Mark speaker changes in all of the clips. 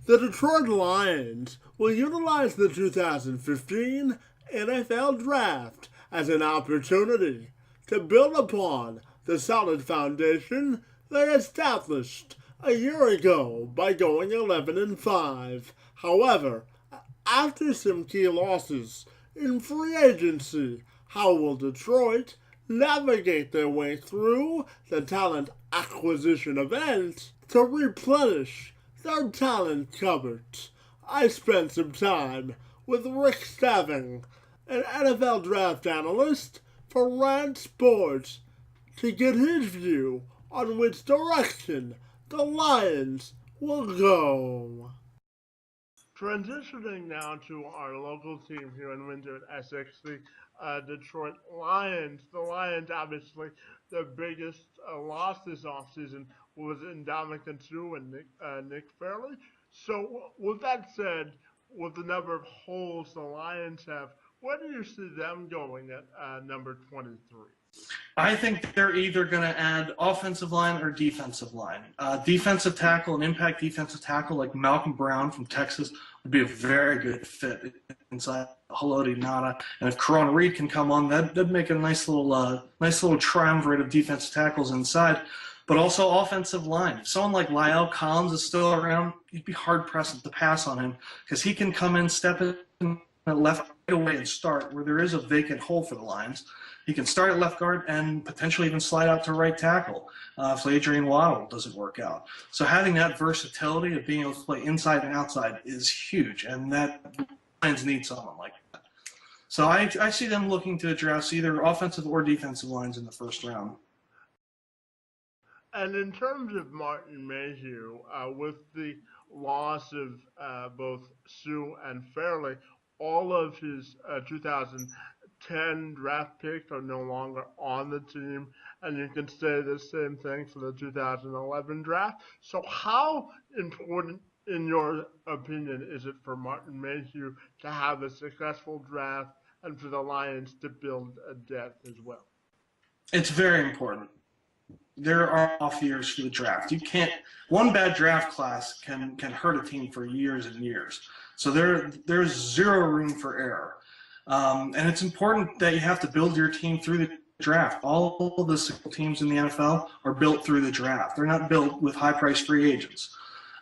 Speaker 1: The Detroit Lions will utilize the 2015 NFL Draft as an opportunity to build upon the solid foundation they established a year ago by going 11-5. However, after some key losses in free agency, how will Detroit navigate their way through the talent acquisition event to replenish their talent cupboard? I spent some time with Rick Staving, an NFL draft analyst for RantSports, to get his view on which direction the Lions will go. Transitioning now to our local team here in Windsor at Essex, the Detroit Lions. The Lions, obviously, the biggest loss this offseason was in Suh and Nick Fairley. So, with that said, with the number of holes the Lions have, where do you see them going at number 23?
Speaker 2: I think they're either going to add offensive line or defensive line. Defensive tackle, an impact defensive tackle like Malcolm Brown from Texas would be a very good fit inside Haloti Nada. And if Karan Reed can come on, that'd make a nice little triumvirate of defensive tackles inside. But also offensive line. If someone like Lyle Collins is still around, you'd be hard-pressed to pass on him because he can come in, step in left right away and start where there is a vacant hole for the Lions. He can start at left guard and potentially even slide out to right tackle if Adrian Waddle doesn't work out. So having that versatility of being able to play inside and outside is huge, and that Lions need someone like that. So I see them looking to address either offensive or defensive lines in the first round.
Speaker 1: And in terms of Martin Mayhew, with the loss of both Suh and Fairley, all of his 2010 draft picks are no longer on the team, and you can say the same thing for the 2011 draft. So how important, in your opinion, is it for Martin Mayhew to have a successful draft and for the Lions to build a depth as well?
Speaker 2: It's very important. There are off years for the draft. You can't. One bad draft class can hurt a team for years and years. So there's zero room for error, and it's important that you have to build your team through the draft. All of the teams in the NFL are built through the draft. They're not built with high-priced free agents.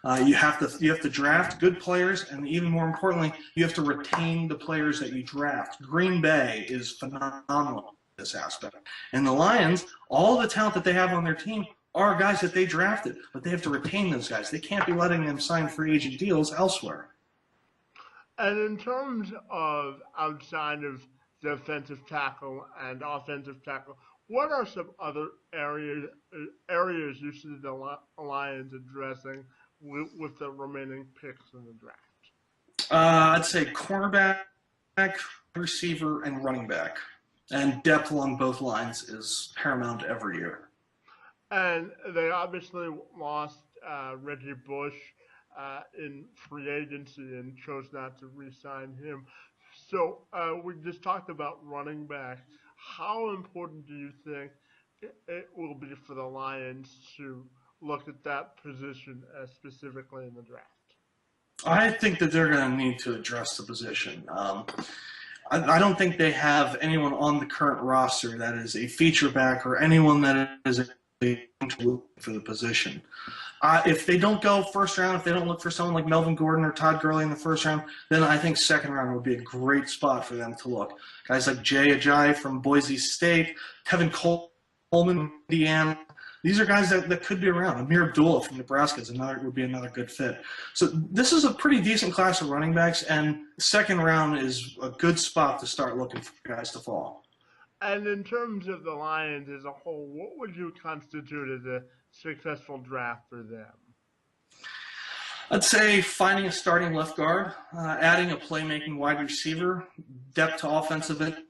Speaker 2: You have to draft good players, and even more importantly, you have to retain the players that you draft. Green Bay is phenomenal in this aspect, and the Lions, all the talent that they have on their team are guys that they drafted, but they have to retain those guys. They can't be letting them sign free agent deals elsewhere.
Speaker 1: And in terms of outside of defensive tackle and offensive tackle, what are some other areas you see the Lions addressing with the remaining picks in the draft?
Speaker 2: I'd say cornerback, receiver, and running back. And depth along both lines is paramount every year.
Speaker 1: And they obviously lost Reggie Bush in free agency and chose not to re-sign him. So we just talked about running back. How important do you think it will be for the Lions to look at that position specifically in the draft?
Speaker 2: I think that they're going to need to address the position. I don't think they have anyone on the current roster that is a feature back or anyone that is for the position. If they don't go first round, if they don't look for someone like Melvin Gordon or Todd Gurley in the first round, then I think second round would be a great spot for them to look. Guys like Jay Ajayi from Boise State, Kevin Coleman from Indiana. These are guys that could be around. Amir Abdullah from Nebraska would be another good fit. So this is a pretty decent class of running backs, and second round is a good spot to start looking for guys to fall.
Speaker 1: And in terms of the Lions as a whole, what would you constitute as a successful draft for them?
Speaker 2: I'd say finding a starting left guard, adding a playmaking wide receiver, depth to offensive end,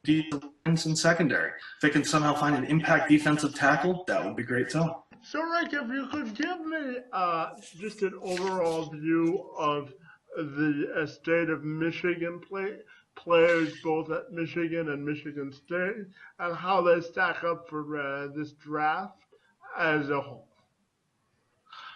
Speaker 2: defense, and secondary. If they can somehow find an impact defensive tackle, that would be great too.
Speaker 1: So, Rick, if you could give me just an overall view of the state of Michigan players, both at Michigan and Michigan State, and how they stack up for this draft as a whole.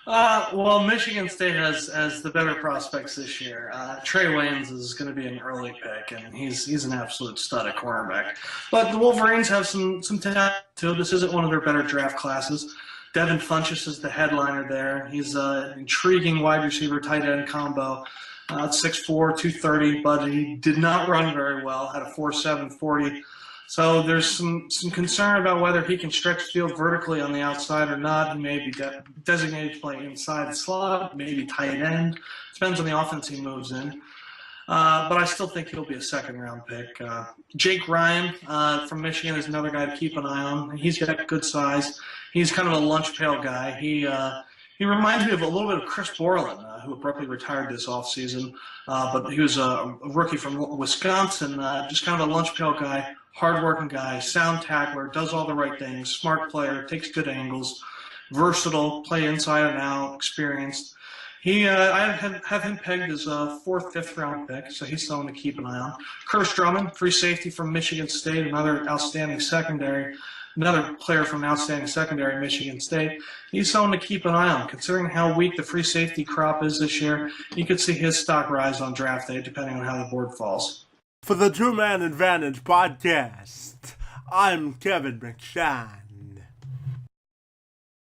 Speaker 2: Well, Michigan State has the better prospects this year. Trey Waynes is going to be an early pick, and he's an absolute stud at cornerback. But the Wolverines have some talent too. This isn't one of their better draft classes. Devin Funchess is the headliner there. He's an intriguing wide receiver tight end combo. 6'4", 230, but he did not run very well. Had a 4.7 40. So there's some concern about whether he can stretch the field vertically on the outside or not. He may be designated to play inside the slot, maybe tight end. Depends on the offense he moves in. But I still think he'll be a second-round pick. Jake Ryan from Michigan is another guy to keep an eye on. He's got good size. He's kind of a lunch pail guy. He reminds me of a little bit of Chris Borland, who abruptly retired this offseason. But he was a rookie from Wisconsin, just kind of a lunch pail guy, hard-working guy, sound tackler, does all the right things, smart player, takes good angles, versatile, play inside and out, experienced. I have him pegged as a fourth, fifth-round pick, so he's someone to keep an eye on. Curtis Drummond, free safety from Michigan State, another outstanding secondary. Another player from outstanding secondary, Michigan State. He's someone to keep an eye on. Considering how weak the free safety crop is this year, you could see his stock rise on draft day, depending on how the board falls.
Speaker 1: For the Two-Man Advantage Podcast, I'm Kevin McShan.